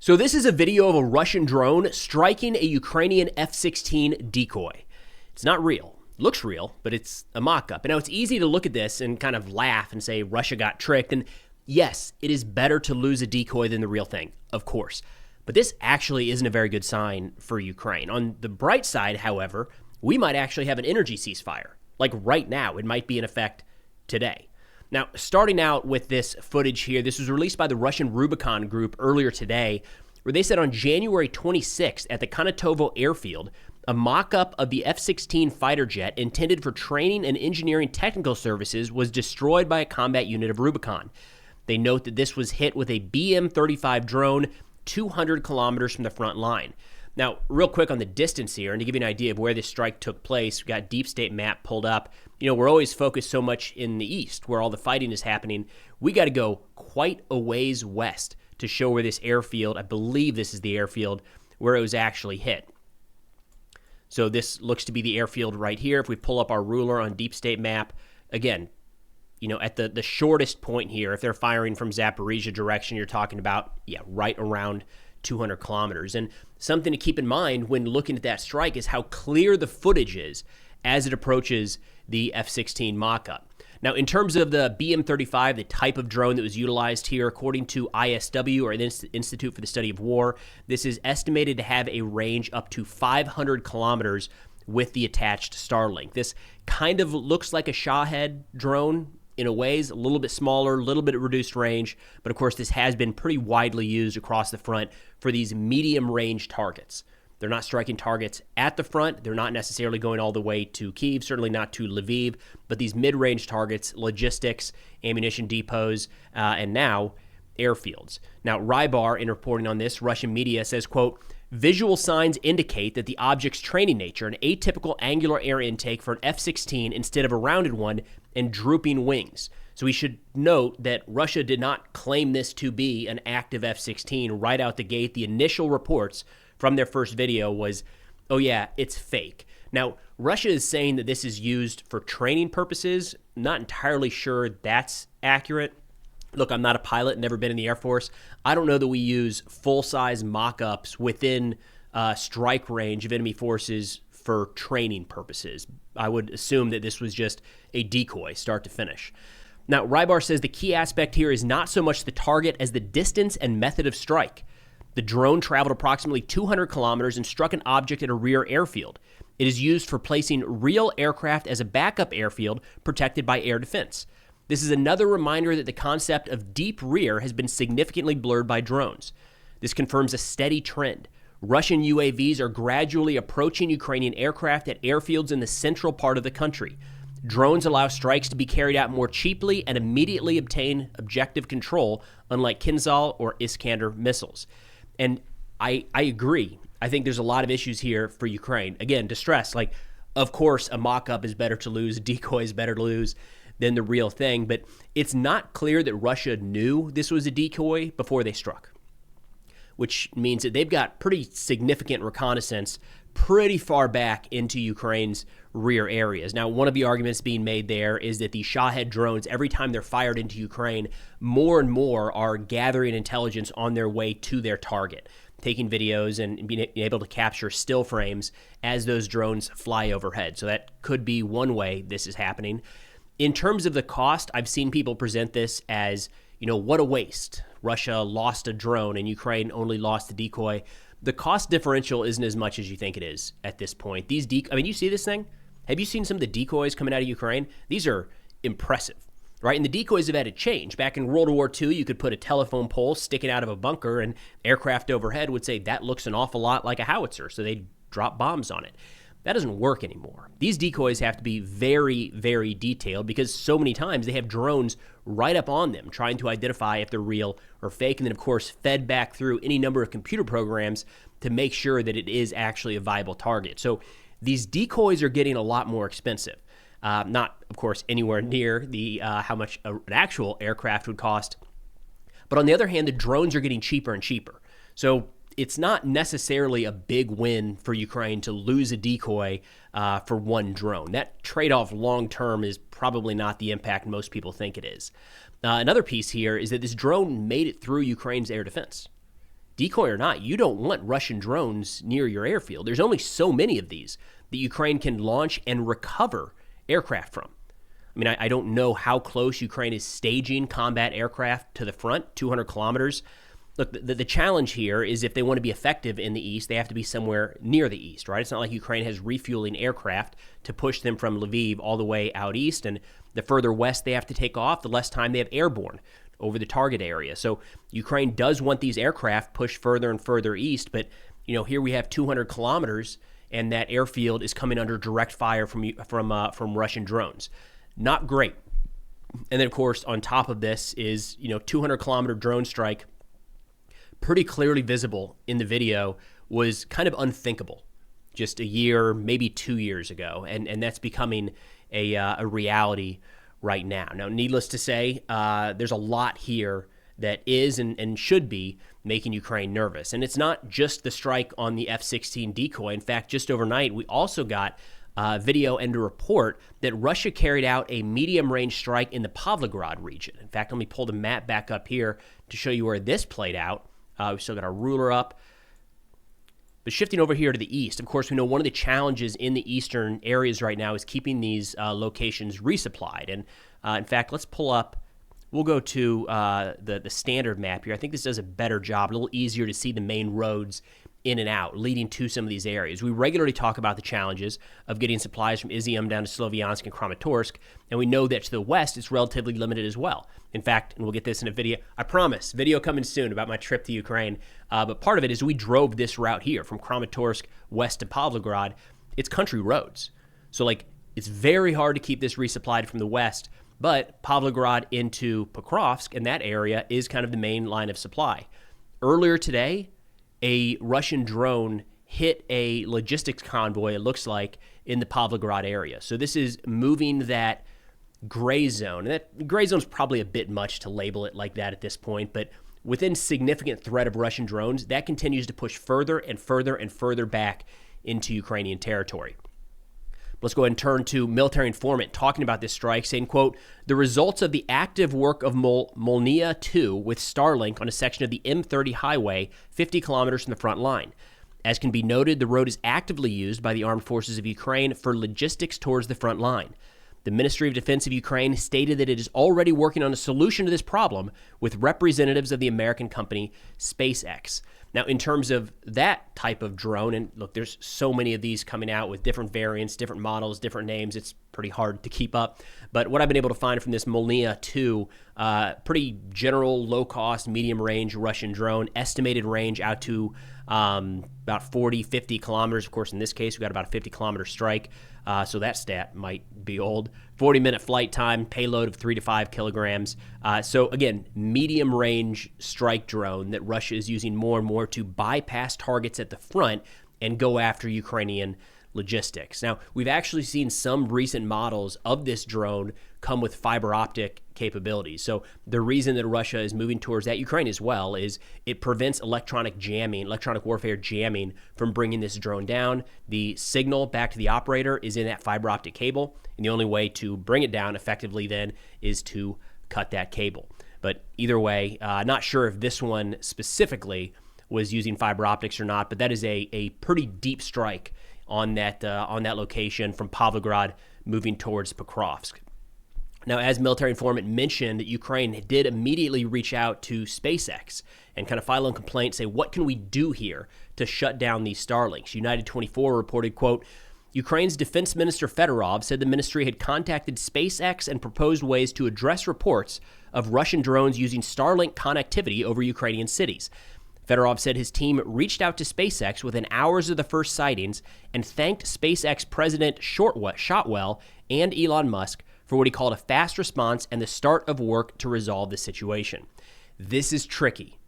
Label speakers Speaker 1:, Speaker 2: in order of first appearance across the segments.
Speaker 1: So this is a video of a Russian drone striking a Ukrainian F-16 decoy. It's not real. It looks real, but it's a mock-up. And now it's easy to look at this and kind of laugh and say Russia got tricked. And yes, it is better to lose a decoy than the real thing, of course. But this actually isn't a very good sign for Ukraine. On the bright side, however, we might actually have an energy ceasefire. Like right now, it might be in effect today. Now, starting out with this footage here, this was released by the Russian Rubicon group earlier today, where they said on January 26th at the Konatovo Airfield, a mock-up of the F-16 fighter jet intended for training and engineering technical services was destroyed by a combat unit of Rubicon. They note that this was hit with a BM-35 drone 200 kilometers from the front line. Now, real quick on the distance here, and to give you an idea of where this strike took place, we've got deep state map pulled up. You know, we're always focused so much in the east where all the fighting is happening. We got to go quite a ways west to show where this airfield, I believe this is the airfield, where it was actually hit. So this looks to be the airfield right here. If we pull up our ruler on deep state map, again, you know, at the shortest point here, if they're firing from Zaporizhia direction, you're talking about, right around 200 kilometers. And something to keep in mind when looking at that strike is how clear the footage is as it approaches the F-16 mock-up. Now, in terms of the BM-35, the type of drone that was utilized here, according to ISW, or the Institute for the Study of War, this is estimated to have a range up to 500 kilometers with the attached Starlink. This kind of looks like a Shahed drone in a ways, a little bit smaller, a little bit of reduced range, but of course this has been pretty widely used across the front for these medium-range targets. They're not striking targets at the front. They're not necessarily going all the way to Kyiv, certainly not to Lviv, but these mid-range targets, logistics, ammunition depots, and now airfields. Now, Rybar, in reporting on this, Russian media says, quote, visual signs indicate that the object's training nature, an atypical angular air intake for an F-16 instead of a rounded one, and drooping wings. So we should note that Russia did not claim this to be an active F-16 right out the gate. The initial reports from their first video was, oh yeah, it's fake. Now, Russia is saying that this is used for training purposes. Not entirely sure that's accurate. Look, I'm not a pilot, never been in the Air Force. I don't know that we use full-size mock-ups within strike range of enemy forces for training purposes. I would assume that this was just a decoy, start to finish. Now, Rybar says the key aspect here is not so much the target as the distance and method of strike. The drone traveled approximately 200 kilometers and struck an object at a rear airfield. It is used for placing real aircraft as a backup airfield protected by air defense. This is another reminder that the concept of deep rear has been significantly blurred by drones. This confirms a steady trend. Russian UAVs are gradually approaching Ukrainian aircraft at airfields in the central part of the country. Drones allow strikes to be carried out more cheaply and immediately obtain objective control, unlike Kinzhal or Iskander missiles. And I agree. I think there's a lot of issues here for Ukraine. Again, to stress, like, of course, a mock-up is better to lose, a decoy is better to lose than the real thing, but it's not clear that Russia knew this was a decoy before they struck, which means that they've got pretty significant reconnaissance pretty far back into Ukraine's rear areas. Now, one of the arguments being made there is that the Shahed drones, every time they're fired into Ukraine, more and more are gathering intelligence on their way to their target, taking videos and being able to capture still frames as those drones fly overhead. So that could be one way this is happening. In terms of the cost, I've seen people present this as, you know, what a waste. Russia lost a drone and Ukraine only lost the decoy. The cost differential isn't as much as you think it is at this point. These you see this thing? Have you seen some of the decoys coming out of Ukraine? These are impressive, right? And the decoys have had to change. Back in World War II, you could put a telephone pole sticking out of a bunker and aircraft overhead would say that looks an awful lot like a howitzer, so they'd drop bombs on it. That doesn't work anymore. These decoys have to be very, very detailed because so many times they have drones right up on them trying to identify if they're real or fake, and then, of course, fed back through any number of computer programs to make sure that it is actually a viable target. So these decoys are getting a lot more expensive. Not, of course, anywhere near the how much an actual aircraft would cost. But on the other hand, the drones are getting cheaper and cheaper. So it's not necessarily a big win for Ukraine to lose a decoy for one drone. That trade-off long-term is probably not the impact most people think it is. Another piece here is that this drone made it through Ukraine's air defense. decoy or not, you don't want Russian drones near your airfield. There's only so many of these that Ukraine can launch and recover aircraft from. I mean, I don't know how close Ukraine is staging combat aircraft to the front, 200 kilometers. Look, the challenge here is if they want to be effective in the east, they have to be somewhere near the east, right? It's not like Ukraine has refueling aircraft to push them from Lviv all the way out east. And the further west they have to take off, the less time they have airborne over the target area. So Ukraine does want these aircraft pushed further and further east. But, here we have 200 kilometers, and that airfield is coming under direct fire from Russian drones. Not great. And then, of course, on top of this is, 200-kilometer drone strike, pretty clearly visible in the video, was kind of unthinkable just a year, maybe 2 years ago. And that's becoming a reality right now. Now, needless to say, there's a lot here that is and should be making Ukraine nervous. And it's not just the strike on the F-16 decoy. In fact, just overnight, we also got video and a report that Russia carried out a medium-range strike in the Pavlograd region. In fact, let me pull the map back up here to show you where this played out. We've still got our ruler up. But shifting over here to the east, of course, we know one of the challenges in the eastern areas right now is keeping these locations resupplied. And in fact, let's pull up. We'll go to the standard map here. I think this does a better job, a little easier to see the main roads in and out leading to some of these areas. We regularly talk about the challenges of getting supplies from Izium down to Sloviansk and Kramatorsk, and we know that to the west it's relatively limited as well. In fact, and we'll get this in a video, I promise, video coming soon about my trip to Ukraine, but part of it is we drove this route here from Kramatorsk west to Pavlograd. It's country roads. So it's very hard to keep this resupplied from the west, but Pavlograd into Pokrovsk and that area is kind of the main line of supply. Earlier today, a Russian drone hit a logistics convoy, it looks like, in the Pavlograd area. So this is moving that gray zone. And that gray zone is probably a bit much to label it like that at this point, but within significant threat of Russian drones, that continues to push further and further and further back into Ukrainian territory. Let's go ahead and turn to military informant talking about this strike, saying, quote, the results of the active work of Molnia 2 with Starlink on a section of the M30 highway 50 kilometers from the front line. As can be noted, the road is actively used by the armed forces of Ukraine for logistics towards the front line. The Ministry of Defense of Ukraine stated that it is already working on a solution to this problem with representatives of the American company SpaceX. Now, in terms of that type of drone, and look, there's so many of these coming out with different variants, different models, different names. It's pretty hard to keep up. But what I've been able to find from this Molnia 2, pretty general, low-cost, medium-range Russian drone, estimated range out to about 40, 50 kilometers. Of course, in this case, we've got about a 50-kilometer strike, so that stat might be old. 40-minute flight time, payload of 3 to 5 kilograms. So again, medium-range strike drone that Russia is using more and more to bypass targets at the front and go after Ukrainian logistics. Now, we've actually seen some recent models of this drone come with fiber optic capabilities. So the reason that Russia is moving towards that, Ukraine as well, is it prevents electronic warfare jamming from bringing this drone down. The signal back to the operator is in that fiber optic cable, and the only way to bring it down effectively then is to cut that cable. But either way, not sure if this one specifically was using fiber optics or not, but that is a pretty deep strike on that location from Pavlograd moving towards Pokrovsk. Now, as military informant mentioned, Ukraine did immediately reach out to SpaceX and kind of file a complaint, say, what can we do here to shut down these Starlinks? United 24 reported, quote, Ukraine's Defense Minister Fedorov said the ministry had contacted SpaceX and proposed ways to address reports of Russian drones using Starlink connectivity over Ukrainian cities. Fedorov said his team reached out to SpaceX within hours of the first sightings and thanked SpaceX President Shotwell and Elon Musk for what he called a fast response and the start of work to resolve the situation. This is tricky.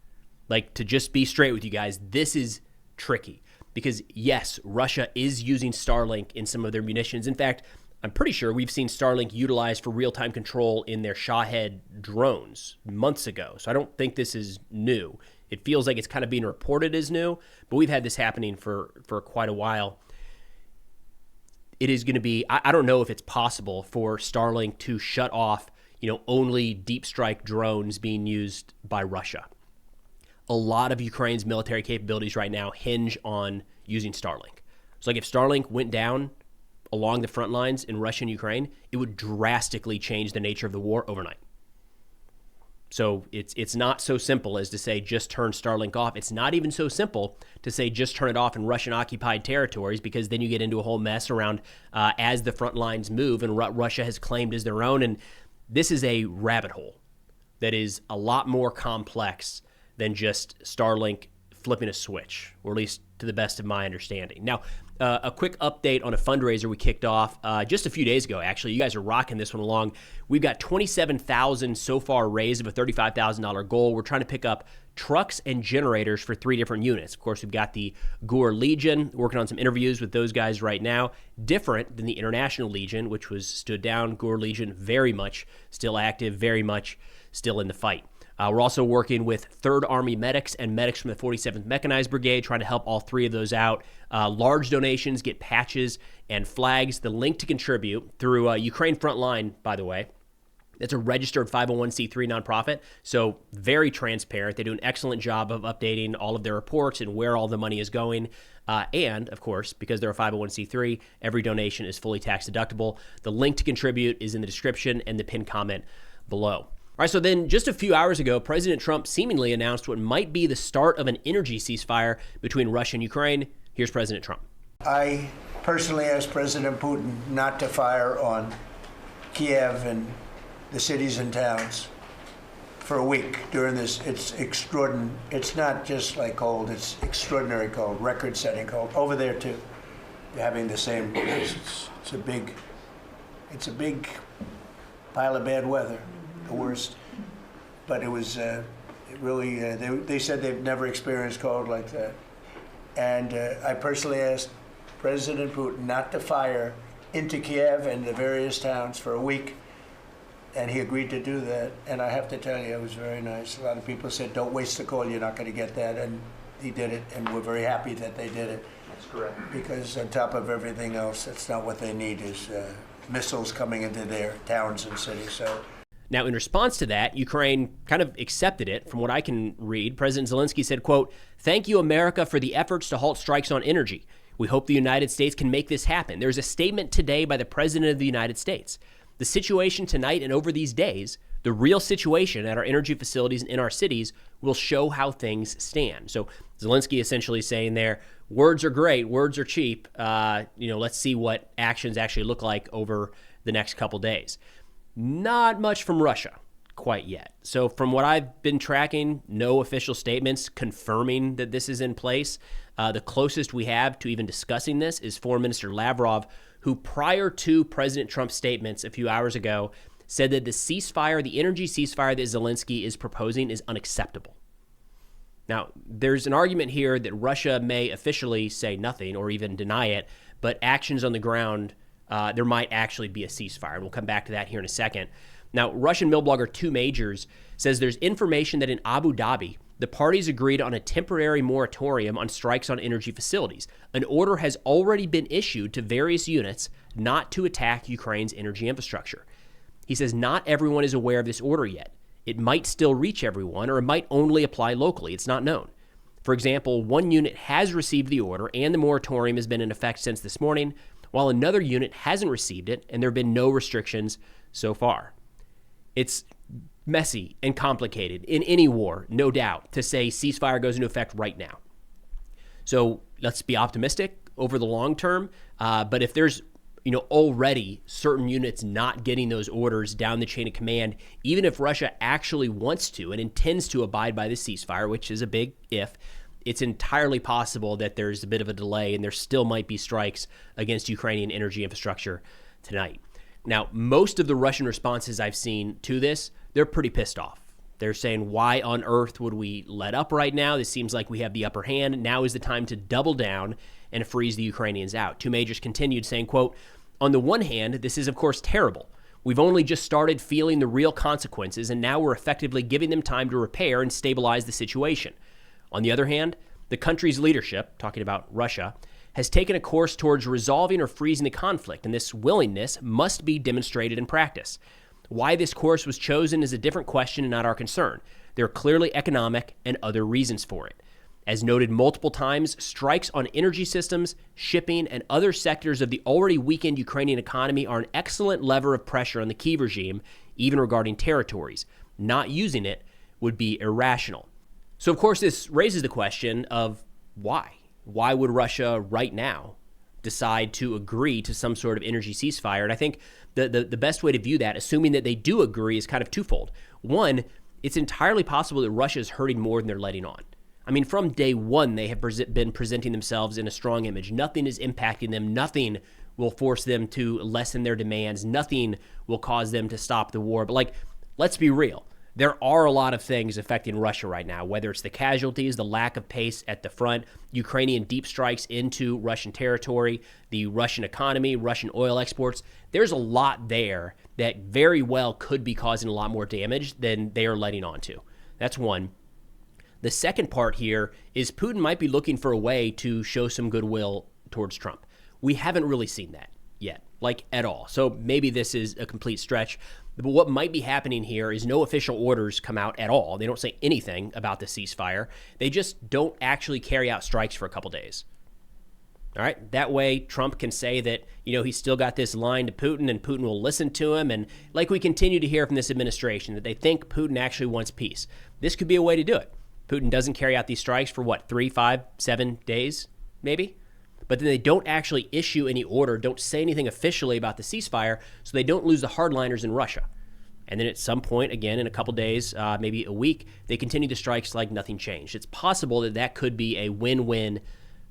Speaker 1: To just be straight with you guys, this is tricky because, yes, Russia is using Starlink in some of their munitions. In fact, I'm pretty sure we've seen Starlink utilized for real-time control in their Shahed drones months ago. So I don't think this is new. It feels like it's kind of being reported as new, but we've had this happening for quite a while. It is going to be, I don't know if it's possible for Starlink to shut off, only deep strike drones being used by Russia. a lot of Ukraine's military capabilities right now hinge on using Starlink. So like if Starlink went down along the front lines in Russia and Ukraine, it would drastically change the nature of the war overnight. So it's not so simple as to say just turn Starlink off. It's not even so simple to say just turn it off in Russian-occupied territories, because then you get into a whole mess around as the front lines move and what Russia has claimed as their own. And this is a rabbit hole that is a lot more complex than just Starlink flipping a switch, or at least to the best of my understanding. Now, a quick update on a fundraiser we kicked off just a few days ago, actually. You guys are rocking this one along. We've got $27,000 so far raised of a $35,000 goal. We're trying to pick up trucks and generators for 3 different units. Of course, we've got the Gur Legion, working on some interviews with those guys right now. Different than the International Legion, which was stood down. Gur Legion very much still active, very much still in the fight. We're also working with 3rd Army medics and medics from the 47th Mechanized Brigade, trying to help all 3 of those out. Large donations get patches and flags. The link to contribute through Ukraine Frontline, by the way. It's a registered 501c3 nonprofit, so very transparent. They do an excellent job of updating all of their reports and where all the money is going. And, of course, because they're a 501c3, every donation is fully tax deductible. The link to contribute is in the description and the pinned comment below. All right, so then just a few hours ago, President Trump seemingly announced what might be the start of an energy ceasefire between Russia and Ukraine. Here's President Trump.
Speaker 2: I personally asked President Putin not to fire on Kiev and the cities and towns for a week during this. It's extraordinary. It's not just like cold, it's extraordinary cold, record-setting cold. Over there, too, you're having the same. It's a big pile of bad weather. The worst, but it was they said they've never experienced cold like that. And I personally asked President Putin not to fire into Kiev and the various towns for a week, and he agreed to do that. And I have to tell you, it was very nice. A lot of people said, don't waste the coal, you're not going to get that, and he did it, and we're very happy that they did it.
Speaker 3: That's correct.
Speaker 2: Because on top of everything else, that's not what they need, is missiles coming into their towns and cities. So.
Speaker 1: Now, in response to that, Ukraine kind of accepted it. From what I can read, President Zelensky said, quote, "Thank you, America, for the efforts to halt strikes on energy. We hope the United States can make this happen." There's a statement today by the President of the United States. The situation tonight and over these days, the real situation at our energy facilities and in our cities, will show how things stand. So Zelensky essentially saying there, words are great, words are cheap. Let's see what actions actually look like over the next couple days. Not much from Russia quite yet. So from what I've been tracking, no official statements confirming that this is in place. The closest we have to even discussing this is Foreign Minister Lavrov, who prior to President Trump's statements a few hours ago said that the ceasefire, the energy ceasefire that Zelensky is proposing, is unacceptable. Now, there's an argument here that Russia may officially say nothing or even deny it, but actions on the ground, there might actually be a ceasefire. And we'll come back to that here in a second. Now, Russian mill blogger Two Majors says there's information that in Abu Dhabi, the parties agreed on a temporary moratorium on strikes on energy facilities. An order has already been issued to various units not to attack Ukraine's energy infrastructure. He says not everyone is aware of this order yet. It might still reach everyone, or it might only apply locally. It's not known. For example, one unit has received the order and the moratorium has been in effect since this morning, while another unit hasn't received it, and there have been no restrictions so far. It's messy and complicated in any war, no doubt, to say ceasefire goes into effect right now. So let's be optimistic over the long term. But if there's already certain units not getting those orders down the chain of command, even if Russia actually wants to and intends to abide by the ceasefire, which is a big if, it's entirely possible that there's a bit of a delay and there still might be strikes against Ukrainian energy infrastructure tonight. Now, most of the Russian responses I've seen to this, they're pretty pissed off. They're saying, why on earth would we let up right now? This seems like we have the upper hand. Now is the time to double down and freeze the Ukrainians out. Two Majors continued saying, quote, "On the one hand, this is, of course, terrible. We've only just started feeling the real consequences, and now we're effectively giving them time to repair and stabilize the situation. On the other hand, the country's leadership," talking about Russia, "has taken a course towards resolving or freezing the conflict, and this willingness must be demonstrated in practice. Why this course was chosen is a different question and not our concern. There are clearly economic and other reasons for it. As noted multiple times, strikes on energy systems, shipping, and other sectors of the already weakened Ukrainian economy are an excellent lever of pressure on the Kyiv regime, even regarding territories. Not using it would be irrational. So, of course, this raises the question of why? Why would Russia right now decide to agree to some sort of energy ceasefire? And I think the best way to view that, assuming that they do agree, is kind of twofold. One, it's entirely possible that Russia is hurting more than they're letting on. I mean, from day one, they have been presenting themselves in a strong image. Nothing is impacting them. Nothing will force them to lessen their demands. Nothing will cause them to stop the war. But, let's be real. There are a lot of things affecting Russia right now, whether it's the casualties, the lack of pace at the front, Ukrainian deep strikes into Russian territory, the Russian economy, Russian oil exports. There's a lot there that very well could be causing a lot more damage than they are letting on to. That's one. The second part here is Putin might be looking for a way to show some goodwill towards Trump. We haven't really seen that yet, at all. So maybe this is a complete stretch. But what might be happening here is no official orders come out at all. They don't say anything about the ceasefire. They just don't actually carry out strikes for a couple days. All right. That way, Trump can say that, he's still got this line to Putin and Putin will listen to him. And like we continue to hear from this administration, that they think Putin actually wants peace. This could be a way to do it. Putin doesn't carry out these strikes for 3, 5, 7 days, maybe? But then they don't actually issue any order, don't say anything officially about the ceasefire, so they don't lose the hardliners in Russia. And then at some point, again, in a couple days, maybe a week, they continue the strikes like nothing changed. It's possible that that could be a win-win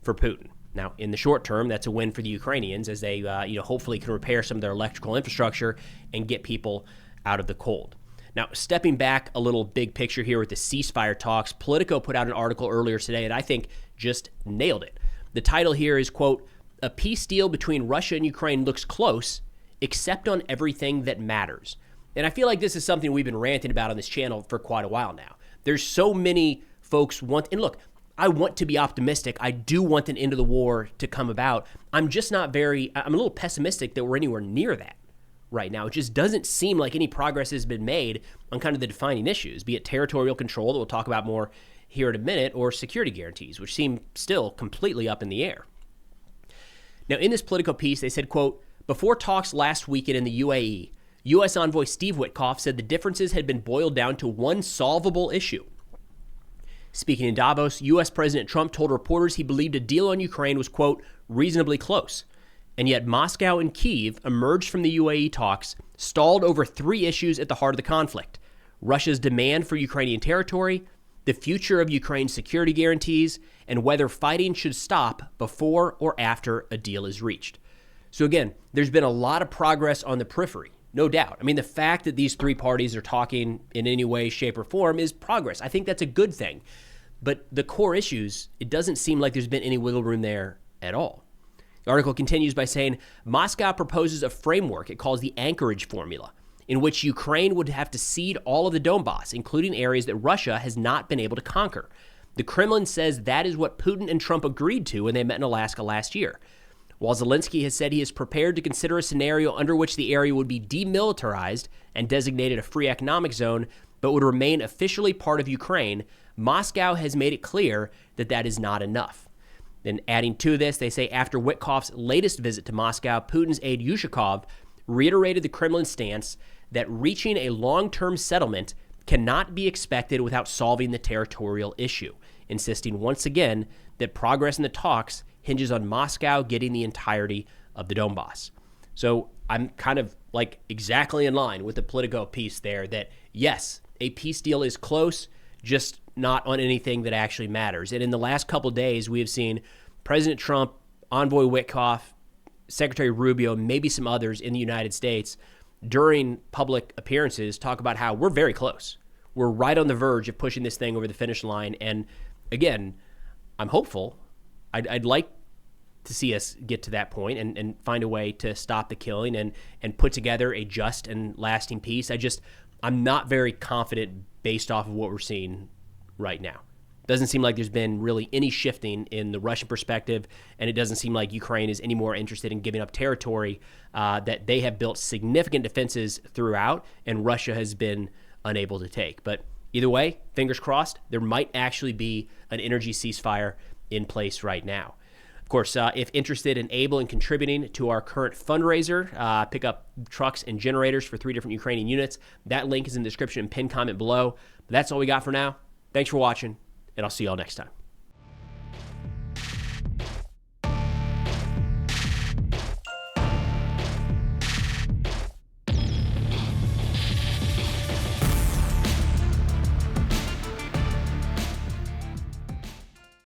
Speaker 1: for Putin. Now, in the short term, that's a win for the Ukrainians as they, hopefully can repair some of their electrical infrastructure and get people out of the cold. Now, stepping back a little big picture here with the ceasefire talks, Politico put out an article earlier today that I think just nailed it. The title here is, quote, "A peace deal between Russia and Ukraine looks close, except on everything that matters." And I feel like this is something we've been ranting about on this channel for quite a while now. There's so many folks and look, I want to be optimistic. I do want an end of the war to come about. I'm a little pessimistic that we're anywhere near that right now. It just doesn't seem like any progress has been made on kind of the defining issues, be it territorial control that we'll talk about more here in a minute, or security guarantees, which seem still completely up in the air. Now, in this Politico piece, they said, quote, "Before talks last weekend in the UAE, U.S. Envoy Steve Witkoff said the differences had been boiled down to one solvable issue. Speaking in Davos, U.S. President Trump told reporters he believed a deal on Ukraine was, quote, reasonably close. And yet Moscow and Kyiv emerged from the UAE talks, stalled over 3 issues at the heart of the conflict: Russia's demand for Ukrainian territory, the future of Ukraine's security guarantees, and whether fighting should stop before or after a deal is reached." So again, there's been a lot of progress on the periphery, no doubt. I mean, the fact that these 3 parties are talking in any way, shape, or form is progress. I think that's a good thing. But the core issues, it doesn't seem like there's been any wiggle room there at all. The article continues by saying, Moscow proposes a framework it calls the Anchorage Formula, in which Ukraine would have to cede all of the Donbass, including areas that Russia has not been able to conquer. The Kremlin says that is what Putin and Trump agreed to when they met in Alaska last year. While Zelensky has said he is prepared to consider a scenario under which the area would be demilitarized and designated a free economic zone, but would remain officially part of Ukraine, Moscow has made it clear that that is not enough. Then adding to this, they say after Witkoff's latest visit to Moscow, Putin's aide Yushakov reiterated the Kremlin stance that reaching a long-term settlement cannot be expected without solving the territorial issue, insisting once again that progress in the talks hinges on Moscow getting the entirety of the Donbass. So I'm kind of exactly in line with the Politico piece there that, yes, a peace deal is close, just not on anything that actually matters. And in the last couple of days, we have seen President Trump, Envoy Witkoff, Secretary Rubio, maybe some others in the United States during public appearances talk about how we're very close. We're right on the verge of pushing this thing over the finish line. And again, I'm hopeful. I'd like to see us get to that point and find a way to stop the killing and put together a just and lasting peace. I'm not very confident based off of what we're seeing right now. Doesn't seem like there's been really any shifting in the Russian perspective, and it doesn't seem like Ukraine is any more interested in giving up territory that they have built significant defenses throughout, and Russia has been unable to take. But either way, fingers crossed, there might actually be an energy ceasefire in place right now. Of course, if interested in able and contributing to our current fundraiser, pick up trucks and generators for 3 different Ukrainian units. That link is in the description and pinned comment below. But that's all we got for now. Thanks for watching, and I'll see y'all next time.